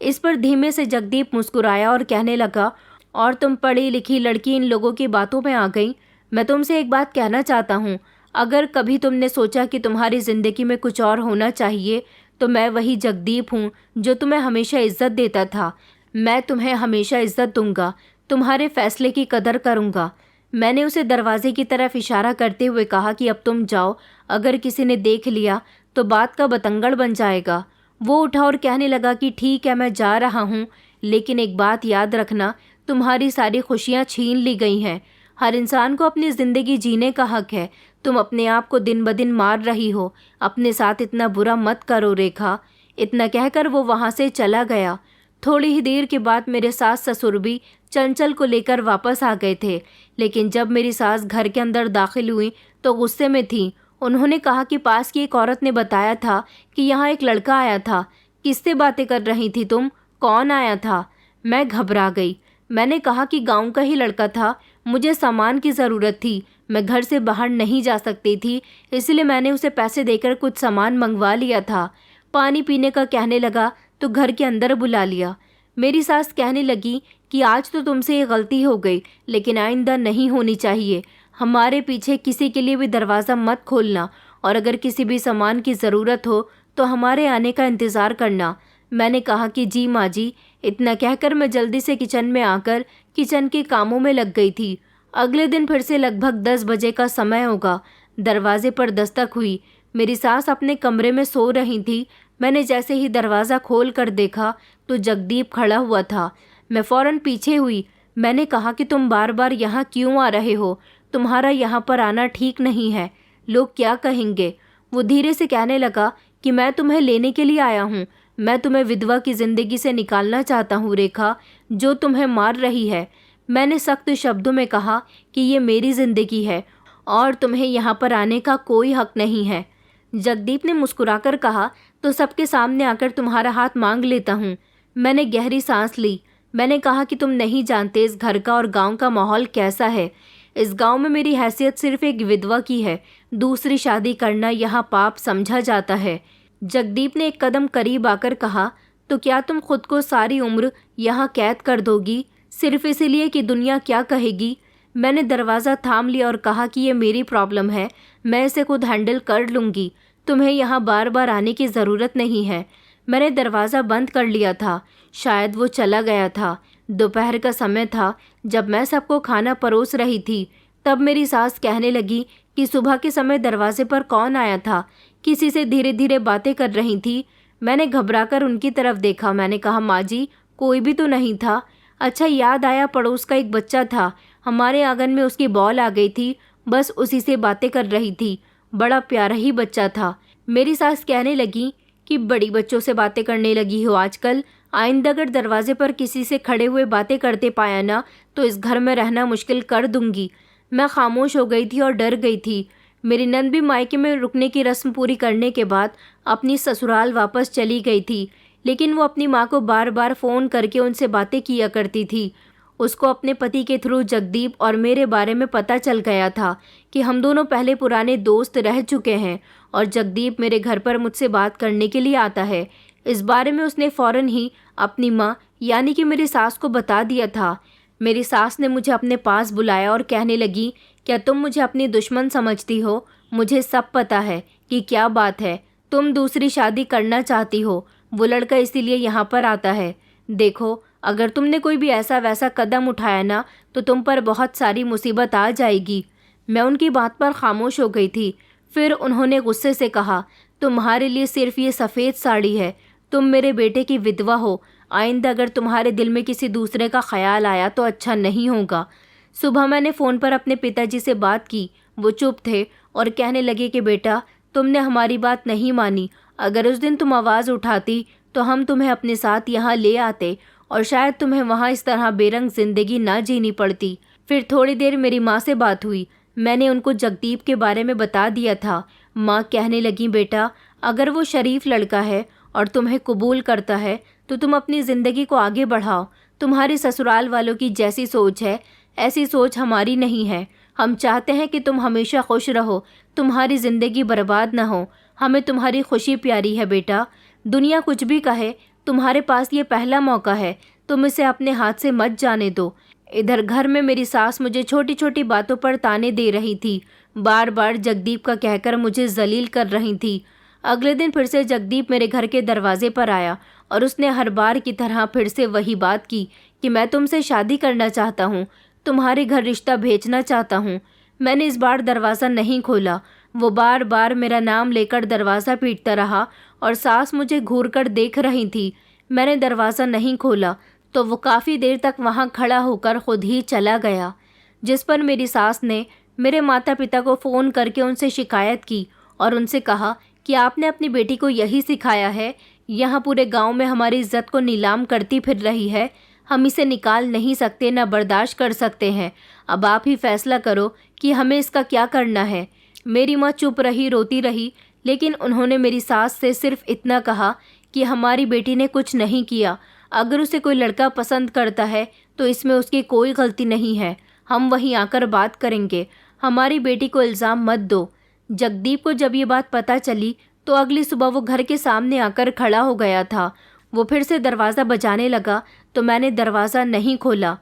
इस पर धीमे से जगदीप मुस्कुराया और कहने लगा, और तुम पढ़ी लिखी लड़की इन लोगों की बातों में आ गई। मैं तुमसे एक बात कहना चाहता हूँ, अगर कभी तुमने सोचा कि तुम्हारी ज़िंदगी में कुछ और होना चाहिए तो मैं वही जगदीप हूँ जो तुम्हें हमेशा इज्जत देता था। मैं तुम्हें हमेशा इज्जत दूंगा, तुम्हारे फैसले की कदर करूँगा। मैंने उसे दरवाजे की तरफ इशारा करते हुए कहा कि अब तुम जाओ, अगर किसी ने देख लिया तो बात का बतंगड़ बन जाएगा। वो उठा और कहने लगा कि ठीक है, मैं जा रहा हूँ, लेकिन एक बात याद रखना, तुम्हारी सारी खुशियाँ छीन ली गई हैं। हर इंसान को अपनी ज़िंदगी जीने का हक है। तुम अपने आप को दिन ब दिन मार रही हो। अपने साथ इतना बुरा मत करो रेखा। इतना कहकर वो वहाँ से चला गया। थोड़ी ही देर के बाद मेरे सास ससुर भी चंचल को लेकर वापस आ गए थे, लेकिन जब मेरी सास घर के अंदर दाखिल हुई तो गुस्से में थी। उन्होंने कहा कि पास की एक औरत ने बताया था कि यहाँ एक लड़का आया था। किससे बातें कर रही थी तुम? कौन आया था? मैं घबरा गई। मैंने कहा कि गांव का ही लड़का था, मुझे सामान की ज़रूरत थी, मैं घर से बाहर नहीं जा सकती थी, इसलिए मैंने उसे पैसे देकर कुछ सामान मंगवा लिया था। पानी पीने का कहने लगा तो घर के अंदर बुला लिया। मेरी सास कहने लगी कि आज तो तुमसे ये गलती हो गई, लेकिन आइंदा नहीं होनी चाहिए। हमारे पीछे किसी के लिए भी दरवाज़ा मत खोलना, और अगर किसी भी सामान की ज़रूरत हो तो हमारे आने का इंतज़ार करना। मैंने कहा कि जी माँ जी। इतना कहकर मैं जल्दी से किचन में आकर किचन के कामों में लग गई थी। अगले दिन फिर से लगभग 10 बजे का समय होगा। दरवाजे पर दस्तक हुई। मेरी सास अपने कमरे में सो रही थी। मैंने जैसे ही दरवाज़ा खोल कर देखा तो जगदीप खड़ा हुआ था। मैं फ़ौरन पीछे हुई। मैंने कहा कि तुम बार बार यहाँ क्यों आ रहे हो? तुम्हारा यहाँ पर आना ठीक नहीं है, लोग क्या कहेंगे? वो धीरे से कहने लगा कि मैं तुम्हें लेने के लिए आया हूँ। मैं तुम्हें विधवा की ज़िंदगी से निकालना चाहता हूँ रेखा, जो तुम्हें मार रही है। मैंने सख्त शब्दों में कहा कि ये मेरी ज़िंदगी है और तुम्हें यहाँ पर आने का कोई हक नहीं है। जगदीप ने मुस्कुराकर कहा, तो सबके सामने आकर तुम्हारा हाथ मांग लेता हूँ। मैंने गहरी सांस ली। मैंने कहा कि तुम नहीं जानते इस घर का और गांव का माहौल कैसा है। इस गांव में मेरी हैसियत सिर्फ एक विधवा की है। दूसरी शादी करना यहाँ पाप समझा जाता है। जगदीप ने एक कदम करीब आकर कहा, तो क्या तुम खुद को सारी उम्र यहाँ कैद कर दोगी, सिर्फ इसीलिए कि दुनिया क्या कहेगी? मैंने दरवाज़ा थाम लिया और कहा कि ये मेरी प्रॉब्लम है, मैं इसे खुद हैंडल कर लूँगी। तुम्हें यहाँ बार बार आने की ज़रूरत नहीं है। मैंने दरवाज़ा बंद कर लिया था। शायद वो चला गया था। दोपहर का समय था। जब मैं सबको खाना परोस रही थी तब मेरी सास कहने लगी कि सुबह के समय दरवाजे पर कौन आया था। किसी से धीरे धीरे बातें कर रही थी। मैंने घबराकर उनकी तरफ देखा। मैंने कहा, माँ जी, कोई भी तो नहीं था। अच्छा याद आया, पड़ोस का एक बच्चा था, हमारे आंगन में उसकी बॉल आ गई थी, बस उसी से बातें कर रही थी। बड़ा प्यारा ही बच्चा था। मेरी सास कहने लगी कि बड़ी बच्चों से बातें करने लगी हो आजकल। आइंदा अगर दरवाजे पर किसी से खड़े हुए बातें करते पाया ना तो इस घर में रहना मुश्किल कर दूंगी। मैं खामोश हो गई थी और डर गई थी। मेरी नंद भी मायके में रुकने की रस्म पूरी करने के बाद अपनी ससुराल वापस चली गई थी, लेकिन वो अपनी माँ को बार बार फ़ोन करके उनसे बातें किया करती थी। उसको अपने पति के थ्रू जगदीप और मेरे बारे में पता चल गया था कि हम दोनों पहले पुराने दोस्त रह चुके हैं और जगदीप मेरे घर पर मुझसे बात करने के लिए आता है। इस बारे में उसने फ़ौरन ही अपनी माँ यानी कि मेरी सास को बता दिया था। मेरी सास ने मुझे अपने पास बुलाया और कहने लगी, क्या तुम मुझे अपनी दुश्मन समझती हो? मुझे सब पता है कि क्या बात है। तुम दूसरी शादी करना चाहती हो। वो लड़का इसीलिए यहाँ पर आता है। देखो, अगर तुमने कोई भी ऐसा वैसा कदम उठाया ना तो तुम पर बहुत सारी मुसीबत आ जाएगी। मैं उनकी बात पर खामोश हो गई थी। फिर उन्होंने गुस्से से कहा, तुम्हारे लिए सिर्फ ये सफ़ेद साड़ी है। तुम मेरे बेटे की विधवा हो। आइंदा अगर तुम्हारे दिल में किसी दूसरे का ख्याल आया तो अच्छा नहीं होगा। सुबह मैंने फ़ोन पर अपने पिताजी से बात की। वो चुप थे और कहने लगे कि बेटा, तुमने हमारी बात नहीं मानी। अगर उस दिन तुम आवाज़ उठाती तो हम तुम्हें अपने साथ यहाँ ले आते और शायद तुम्हें वहाँ इस तरह बेरंग ज़िंदगी ना जीनी पड़ती। फिर थोड़ी देर मेरी माँ से बात हुई। मैंने उनको जगदीप के बारे में बता दिया था। माँ कहने लगी, बेटा, अगर वो शरीफ लड़का है और तुम्हें कबूल करता है तो तुम अपनी ज़िंदगी को आगे बढ़ाओ। तुम्हारे ससुराल वालों की जैसी सोच है ऐसी सोच हमारी नहीं है। हम चाहते हैं कि तुम हमेशा खुश रहो, तुम्हारी ज़िंदगी बर्बाद ना हो। हमें तुम्हारी खुशी प्यारी है बेटा। दुनिया कुछ भी कहे, तुम्हारे पास ये पहला मौका है, तुम इसे अपने हाथ से मत जाने दो। इधर घर में मेरी सास मुझे छोटी छोटी बातों पर ताने दे रही थी, बार बार जगदीप का कहकर मुझे जलील कर रही थी। अगले दिन फिर से जगदीप मेरे घर के दरवाजे पर आया और उसने हर बार की तरह फिर से वही बात की कि मैं तुमसे शादी करना चाहता हूँ, तुम्हारे घर रिश्ता भेजना चाहता हूँ। मैंने इस बार दरवाज़ा नहीं खोला। वो बार बार मेरा नाम लेकर दरवाज़ा पीटता रहा और सास मुझे घूर कर देख रही थी। मैंने दरवाज़ा नहीं खोला तो वो काफ़ी देर तक वहाँ खड़ा होकर खुद ही चला गया, जिस पर मेरी सास ने मेरे माता पिता को फ़ोन करके उनसे शिकायत की और उनसे कहा कि आपने अपनी बेटी को यही सिखाया है, यहाँ पूरे गांव में हमारी इज्जत को नीलाम करती फिर रही है। हम इसे निकाल नहीं सकते, न बर्दाश्त कर सकते हैं। अब आप ही फैसला करो कि हमें इसका क्या करना है। मेरी माँ चुप रही, रोती रही, लेकिन उन्होंने मेरी सास से सिर्फ इतना कहा कि हमारी बेटी ने कुछ नहीं किया। अगर उसे कोई लड़का पसंद करता है तो इसमें उसकी कोई गलती नहीं है। हम वहीं आकर बात करेंगे। हमारी बेटी को इल्ज़ाम मत दो। जगदीप को जब ये बात पता चली तो अगली सुबह वो घर के सामने आकर खड़ा हो गया था। वो फिर से दरवाज़ा बजाने लगा तो मैंने दरवाज़ा नहीं खोला,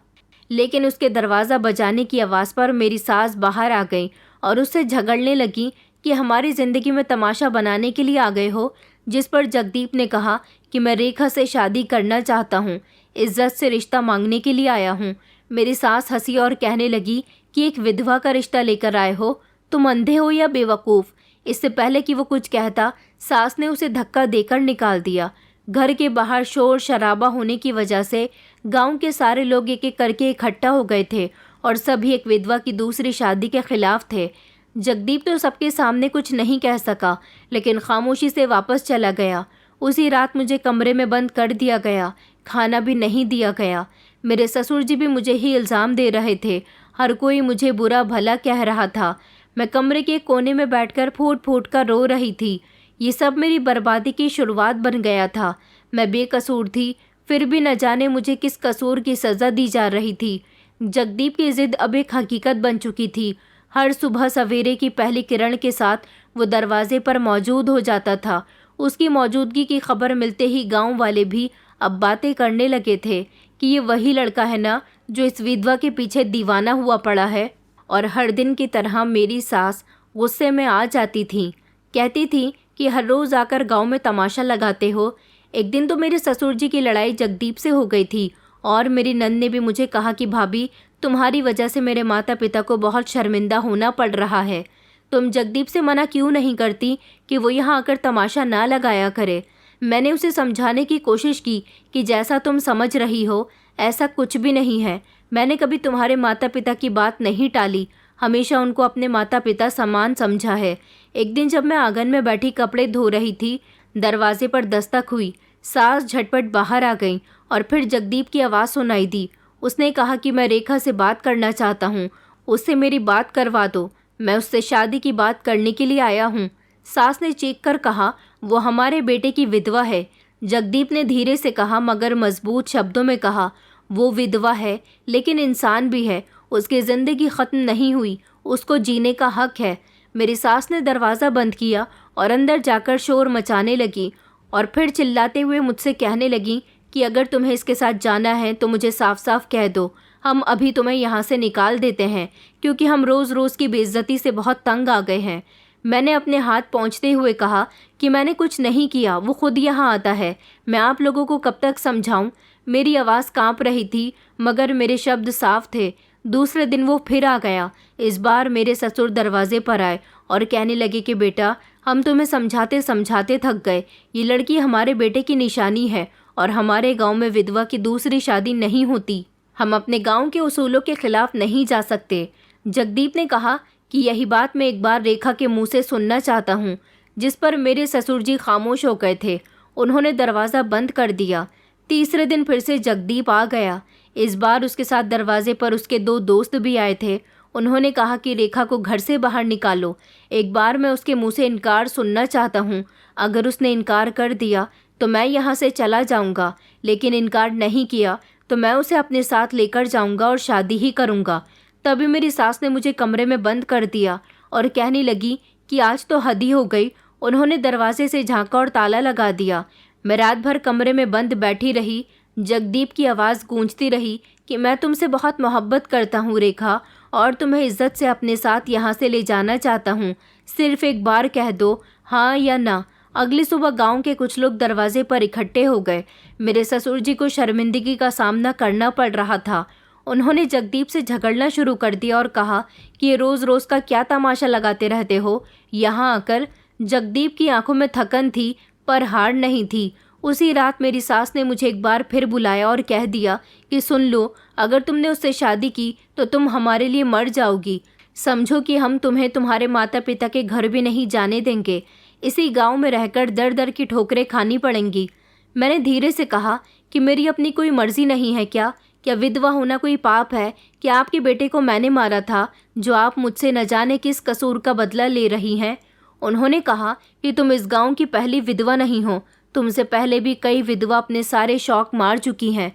लेकिन उसके दरवाज़ा बजाने की आवाज़ पर मेरी सास बाहर आ गई और उससे झगड़ने लगी कि हमारी ज़िंदगी में तमाशा बनाने के लिए आ गए हो। जिस पर जगदीप ने कहा कि मैं रेखा से शादी करना चाहता हूँ, इज्जत से रिश्ता मांगने के लिए आया हूँ। मेरी सास हंसी और कहने लगी कि एक विधवा का रिश्ता लेकर आए हो, तुम अंधे हो या बेवकूफ़। इससे पहले कि वो कुछ कहता, सास ने उसे धक्का देकर निकाल दिया। घर के बाहर शोर शराबा होने की वजह से गांव के सारे लोग एक एक करके इकट्ठा हो गए थे और सभी एक विधवा की दूसरी शादी के खिलाफ थे। जगदीप तो सबके सामने कुछ नहीं कह सका, लेकिन खामोशी से वापस चला गया। उसी रात मुझे कमरे में बंद कर दिया गया, खाना भी नहीं दिया गया। मेरे ससुर जी भी मुझे ही इल्ज़ाम दे रहे थे। हर कोई मुझे बुरा भला कह रहा था। मैं कमरे के कोने में बैठकर फूट फूट कर रो रही थी। ये सब मेरी बर्बादी की शुरुआत बन गया था। मैं बेकसूर थी, फिर भी न जाने मुझे किस कसूर की सज़ा दी जा रही थी। जगदीप की ज़िद अब एक हकीकत बन चुकी थी। हर सुबह सवेरे की पहली किरण के साथ वो दरवाजे पर मौजूद हो जाता था। उसकी मौजूदगी की खबर मिलते ही गांव वाले भी अब बातें करने लगे थे कि ये वही लड़का है ना जो इस विधवा के पीछे दीवाना हुआ पड़ा है। और हर दिन की तरह मेरी सास गुस्से में आ जाती थी, कहती थी कि हर रोज़ आकर गांव में तमाशा लगाते हो। एक दिन तो मेरे ससुर जी की लड़ाई जगदीप से हो गई थी और मेरी नंद ने भी मुझे कहा कि भाभी, तुम्हारी वजह से मेरे माता पिता को बहुत शर्मिंदा होना पड़ रहा है। तुम जगदीप से मना क्यों नहीं करती कि वो यहाँ आकर तमाशा ना लगाया करे। मैंने उसे समझाने की कोशिश की कि जैसा तुम समझ रही हो ऐसा कुछ भी नहीं है। मैंने कभी तुम्हारे माता पिता की बात नहीं टाली, हमेशा उनको अपने माता पिता समान समझा है। एक दिन जब मैं आंगन में बैठी कपड़े धो रही थी, दरवाजे पर दस्तक हुई। सास झटपट बाहर आ गई और फिर जगदीप की आवाज़ सुनाई दी। उसने कहा कि मैं रेखा से बात करना चाहता हूँ, उससे मेरी बात करवा दो। मैं उससे शादी की बात करने के लिए आया हूँ। सास ने चीख कर कहा, वो हमारे बेटे की विधवा है। जगदीप ने धीरे से कहा मगर मजबूत शब्दों में कहा, वो विधवा है लेकिन इंसान भी है। उसकी ज़िंदगी ख़त्म नहीं हुई, उसको जीने का हक है। मेरी सास ने दरवाज़ा बंद किया और अंदर जाकर शोर मचाने लगी और फिर चिल्लाते हुए मुझसे कहने लगी कि अगर तुम्हें इसके साथ जाना है तो मुझे साफ साफ कह दो, हम अभी तुम्हें यहाँ से निकाल देते हैं, क्योंकि हम रोज़ रोज़ की बेइज्जती से बहुत तंग आ गए हैं। मैंने अपने हाथ पहुँचते हुए कहा कि मैंने कुछ नहीं किया, वो खुद यहाँ आता है। मैं आप लोगों को कब तक समझाऊँ। मेरी आवाज़ काँप रही थी मगर मेरे शब्द साफ थे। दूसरे दिन वो फिर आ गया। इस बार मेरे ससुर दरवाजे पर आए और कहने लगे कि बेटा, हम तुम्हें समझाते समझाते थक गए। ये लड़की हमारे बेटे की निशानी है और हमारे गांव में विधवा की दूसरी शादी नहीं होती। हम अपने गांव के उसूलों के खिलाफ नहीं जा सकते। जगदीप ने कहा कि यही बात मैं एक बार रेखा के मुंह से सुनना चाहता हूँ, जिस पर मेरे ससुर जी खामोश हो गए थे। उन्होंने दरवाज़ा बंद कर दिया। तीसरे दिन फिर से जगदीप आ गया। इस बार उसके साथ दरवाजे पर उसके 2 दोस्त भी आए थे। उन्होंने कहा कि रेखा को घर से बाहर निकालो। एक बार मैं उसके मुंह से इनकार सुनना चाहता हूँ। अगर उसने इनकार कर दिया तो मैं यहाँ से चला जाऊँगा, लेकिन इनकार नहीं किया तो मैं उसे अपने साथ लेकर जाऊँगा और शादी ही करूँगा। तभी मेरी सास ने मुझे कमरे में बंद कर दिया और कहने लगी कि आज तो हद ही हो गई। उन्होंने दरवाजे से झाँका और ताला लगा दिया। मैं रात भर कमरे में बंद बैठी रही। जगदीप की आवाज़ गूंजती रही कि मैं तुमसे बहुत मोहब्बत करता हूँ रेखा, और तुम्हें इज्जत से अपने साथ यहाँ से ले जाना चाहता हूँ। सिर्फ एक बार कह दो, हाँ या ना। अगली सुबह गांव के कुछ लोग दरवाजे पर इकट्ठे हो गए। मेरे ससुर जी को शर्मिंदगी का सामना करना पड़ रहा था। उन्होंने जगदीप से झगड़ना शुरू कर दिया और कहा कि ये रोज़ रोज़ का क्या तमाशा लगाते रहते हो यहाँ आकर। जगदीप की आंखों में थकन थी पर हार नहीं थी। उसी रात मेरी सास ने मुझे एक बार फिर बुलाया और कह दिया कि सुन लो, अगर तुमने उससे शादी की तो तुम हमारे लिए मर जाओगी। समझो कि हम तुम्हें तुम्हारे माता पिता के घर भी नहीं जाने देंगे। इसी गांव में रहकर दर दर की ठोकरें खानी पड़ेंगी। मैंने धीरे से कहा कि मेरी अपनी कोई मर्जी नहीं है क्या? क्या विधवा होना कोई पाप है? क्या आपके बेटे को मैंने मारा था जो आप मुझसे न जाने किस कसूर का बदला ले रही हैं? उन्होंने कहा कि तुम इस गांव की पहली विधवा नहीं हो। तुमसे पहले भी कई विधवा अपने सारे शौक मार चुकी हैं।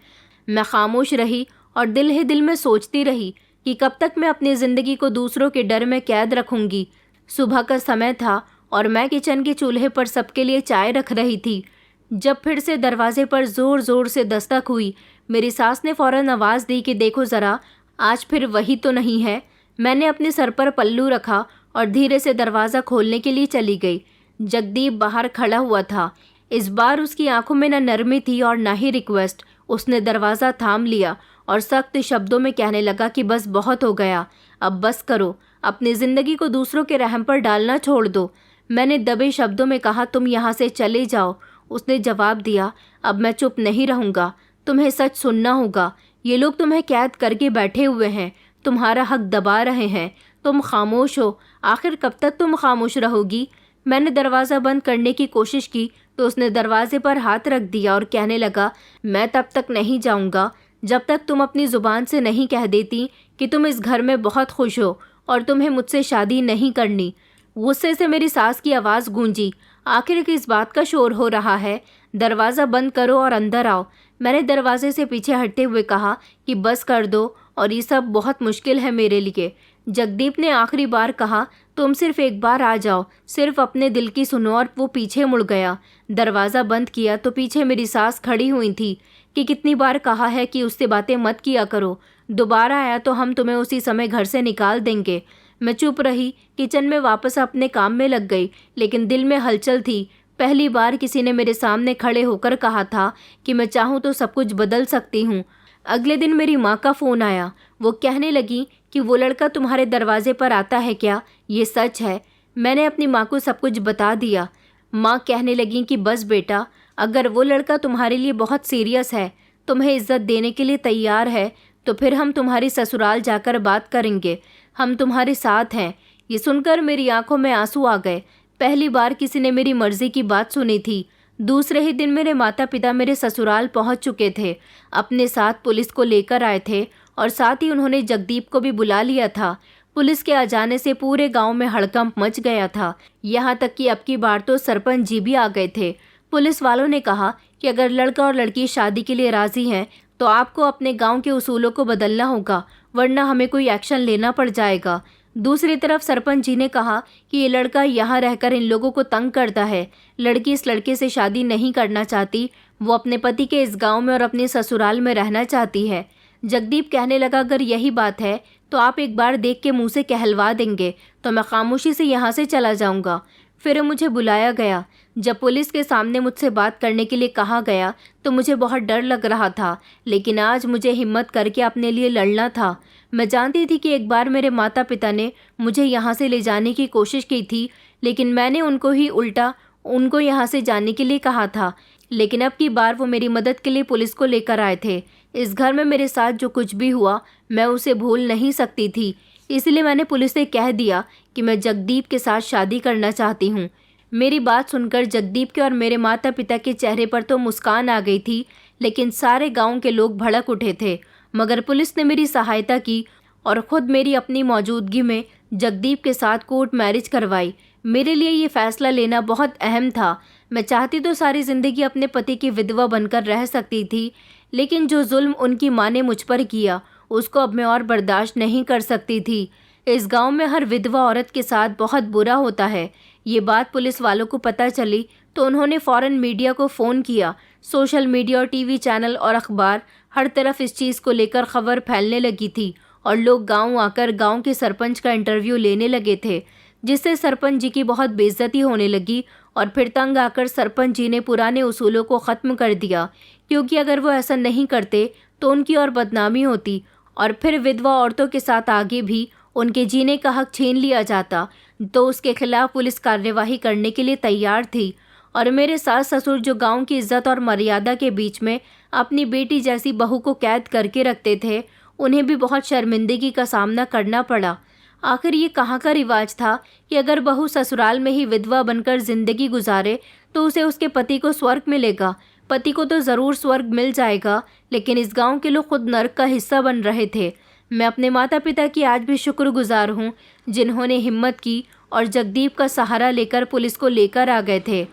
मैं खामोश रही और दिल ही दिल में सोचती रही कि कब तक मैं अपनी ज़िंदगी को दूसरों के डर में कैद रखूंगी। सुबह का समय था और मैं किचन के चूल्हे पर सबके लिए चाय रख रही थी जब फिर से दरवाजे पर ज़ोर ज़ोर से दस्तक हुई। मेरी सास ने फ़ौरन आवाज़ दी कि देखो ज़रा, आज फिर वही तो नहीं है। मैंने अपने सर पर पल्लू रखा और धीरे से दरवाज़ा खोलने के लिए चली गई। जगदीप बाहर खड़ा हुआ था। इस बार उसकी आंखों में न नरमी थी और न ही रिक्वेस्ट। उसने दरवाज़ा थाम लिया और सख्त शब्दों में कहने लगा कि बस बहुत हो गया, अब बस करो, अपनी ज़िंदगी को दूसरों के रहम पर डालना छोड़ दो। मैंने दबे शब्दों में कहा, तुम यहाँ से चले जाओ। उसने जवाब दिया, अब मैं चुप नहीं रहूँगा, तुम्हें सच सुनना होगा। ये लोग तुम्हें कैद करके बैठे हुए हैं, तुम्हारा हक दबा रहे हैं। तुम खामोश हो, आखिर कब तक तुम खामोश रहोगी? मैंने दरवाज़ा बंद करने की कोशिश की तो उसने दरवाजे पर हाथ रख दिया और कहने लगा, मैं तब तक नहीं जाऊँगा जब तक तुम अपनी ज़ुबान से नहीं कह देती कि तुम इस घर में बहुत खुश हो और तुम्हें मुझसे शादी नहीं करनी। गुस्से से मेरी सास की आवाज़ गूंजी, आखिर किस बात का शोर हो रहा है? दरवाज़ा बंद करो और अंदर आओ। मैंने दरवाजे से पीछे हटते हुए कहा कि बस कर दो और ये सब बहुत मुश्किल है मेरे लिए। जगदीप ने आखिरी बार कहा, तुम सिर्फ एक बार आ जाओ, सिर्फ अपने दिल की सुनो। और वो पीछे मुड़ गया। दरवाज़ा बंद किया तो पीछे मेरी सास खड़ी हुई थी कि कितनी बार कहा है कि उससे बातें मत किया करो, दोबारा आया तो हम तुम्हें उसी समय घर से निकाल देंगे। मैं चुप रही, किचन में वापस अपने काम में लग गई, लेकिन दिल में हलचल थी। पहली बार किसी ने मेरे सामने खड़े होकर कहा था कि मैं चाहूँ तो सब कुछ बदल सकती हूँ। अगले दिन मेरी माँ का फ़ोन आया। वो कहने लगी कि वो लड़का तुम्हारे दरवाजे पर आता है क्या? ये सच है? मैंने अपनी माँ को सब कुछ बता दिया। माँ कहने लगी कि बस बेटा, अगर वो लड़का तुम्हारे लिए बहुत सीरियस है, तुम्हें इज्जत देने के लिए तैयार है, तो फिर हम तुम्हारी ससुराल जाकर बात करेंगे। हम तुम्हारे साथ हैं। ये सुनकर मेरी आंखों में आंसू आ गए। पहली बार किसी ने मेरी मर्जी की बात सुनी थी। दूसरे ही दिन मेरे माता पिता मेरे ससुराल पहुंच चुके थे। अपने साथ पुलिस को लेकर आए थे और साथ ही उन्होंने जगदीप को भी बुला लिया था। पुलिस के आ जाने से पूरे गांव में हड़कंप मच गया था। यहाँ तक कि अब की बार तो सरपंच जी भी आ गए थे। पुलिस वालों ने कहा कि अगर लड़का और लड़की शादी के लिए राजी हैं तो आपको अपने गांव के उसूलों को बदलना होगा, वरना हमें कोई एक्शन लेना पड़ जाएगा। दूसरी तरफ सरपंच जी ने कहा कि ये लड़का यहाँ रहकर इन लोगों को तंग करता है। लड़की इस लड़के से शादी नहीं करना चाहती, वो अपने पति के इस गांव में और अपने ससुराल में रहना चाहती है। जगदीप कहने लगा, अगर यही बात है तो आप एक बार देख के मुंह से कहलवा देंगे तो मैं खामोशी से यहाँ से चला जाऊँगा। फिर मुझे बुलाया गया। जब पुलिस के सामने मुझसे बात करने के लिए कहा गया तो मुझे बहुत डर लग रहा था, लेकिन आज मुझे हिम्मत करके अपने लिए लड़ना था। मैं जानती थी कि एक बार मेरे माता पिता ने मुझे यहाँ से ले जाने की कोशिश की थी, लेकिन मैंने उनको यहाँ से जाने के लिए कहा था। लेकिन अब की बार वो मेरी मदद के लिए पुलिस को लेकर आए थे। इस घर में मेरे साथ जो कुछ भी हुआ मैं उसे भूल नहीं सकती थी। इसलिए मैंने पुलिस से कह दिया कि मैं जगदीप के साथ शादी करना चाहती हूँ। मेरी बात सुनकर जगदीप के और मेरे माता पिता के चेहरे पर तो मुस्कान आ गई थी, लेकिन सारे गांव के लोग भड़क उठे थे। मगर पुलिस ने मेरी सहायता की और ख़ुद मेरी अपनी मौजूदगी में जगदीप के साथ कोर्ट मैरिज करवाई। मेरे लिए ये फ़ैसला लेना बहुत अहम था। मैं चाहती तो सारी ज़िंदगी अपने पति की विधवा बनकर रह सकती थी, लेकिन जो जुल्म उनकी माँ ने मुझ पर किया उसको अब मैं और बर्दाश्त नहीं कर सकती थी। इस गांव में हर विधवा औरत के साथ बहुत बुरा होता है, ये बात पुलिस वालों को पता चली तो उन्होंने फ़ौरन मीडिया को फ़ोन किया। सोशल मीडिया और टीवी चैनल और अखबार हर तरफ इस चीज़ को लेकर खबर फैलने लगी थी और लोग गांव आकर गांव के सरपंच का इंटरव्यू लेने लगे थे, जिससे सरपंच जी की बहुत बेइज्जती होने लगी। और फिर तंग आकर सरपंच जी ने पुराने उसूलों को ख़त्म कर दिया, क्योंकि अगर वो ऐसा नहीं करते तो उनकी और बदनामी होती और फिर विधवा औरतों के साथ आगे भी उनके जीने का हक छीन लिया जाता। तो उसके खिलाफ पुलिस कार्यवाही करने के लिए तैयार थी। और मेरे सास ससुर जो गांव की इज्जत और मर्यादा के बीच में अपनी बेटी जैसी बहू को कैद करके रखते थे, उन्हें भी बहुत शर्मिंदगी का सामना करना पड़ा। आखिर ये कहाँ का रिवाज था कि अगर बहू ससुराल में ही विधवा बनकर जिंदगी गुजारे तो उसे उसके पति को स्वर्ग मिलेगा। पति को तो ज़रूर स्वर्ग मिल जाएगा, लेकिन इस गांव के लोग खुद नर्क का हिस्सा बन रहे थे। मैं अपने माता पिता की आज भी शुक्रगुजार हूँ, जिन्होंने हिम्मत की और जगदीप का सहारा लेकर पुलिस को लेकर आ गए थे।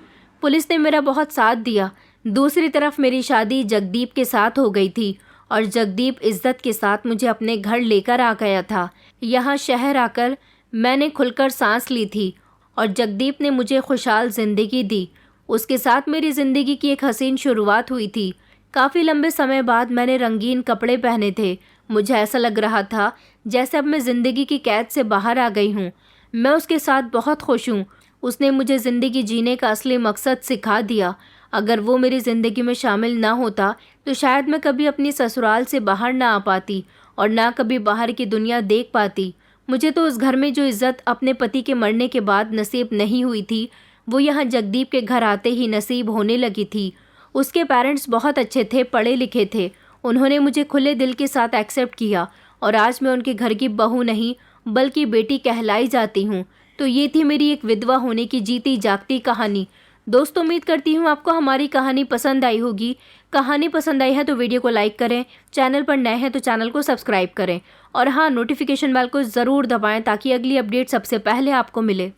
पुलिस ने मेरा बहुत साथ दिया। दूसरी तरफ मेरी शादी जगदीप के साथ हो गई थी और जगदीप इज्जत के साथ मुझे अपने घर लेकर आ गया था। यहाँ शहर आकर मैंने खुलकर सांस ली थी और जगदीप ने मुझे खुशहाल ज़िंदगी दी। उसके साथ मेरी ज़िंदगी की एक हसीन शुरुआत हुई थी। काफ़ी लंबे समय बाद मैंने रंगीन कपड़े पहने थे। मुझे ऐसा लग रहा था जैसे अब मैं ज़िंदगी की कैद से बाहर आ गई हूँ। मैं उसके साथ बहुत खुश हूँ। उसने मुझे ज़िंदगी जीने का असली मकसद सिखा दिया। अगर वो मेरी ज़िंदगी में शामिल ना होता तो शायद मैं कभी अपनी ससुराल से बाहर ना आ पाती और ना कभी बाहर की दुनिया देख पाती। मुझे तो उस घर में जो इज़्ज़त अपने पति के मरने के बाद नसीब नहीं हुई थी, वो यहाँ जगदीप के घर आते ही नसीब होने लगी थी। उसके पेरेंट्स बहुत अच्छे थे, पढ़े लिखे थे। उन्होंने मुझे खुले दिल के साथ एक्सेप्ट किया और आज मैं उनके घर की बहू नहीं बल्कि बेटी कहलाई जाती हूँ। तो ये थी मेरी एक विधवा होने की जीती जागती कहानी। दोस्तों, उम्मीद करती हूँ आपको हमारी कहानी पसंद आई होगी। कहानी पसंद आई है तो वीडियो को लाइक करें, चैनल पर नए हैं तो चैनल को सब्सक्राइब करें और हाँ, नोटिफिकेशन बेल को ज़रूर दबाएं ताकि अगली अपडेट सबसे पहले आपको मिले।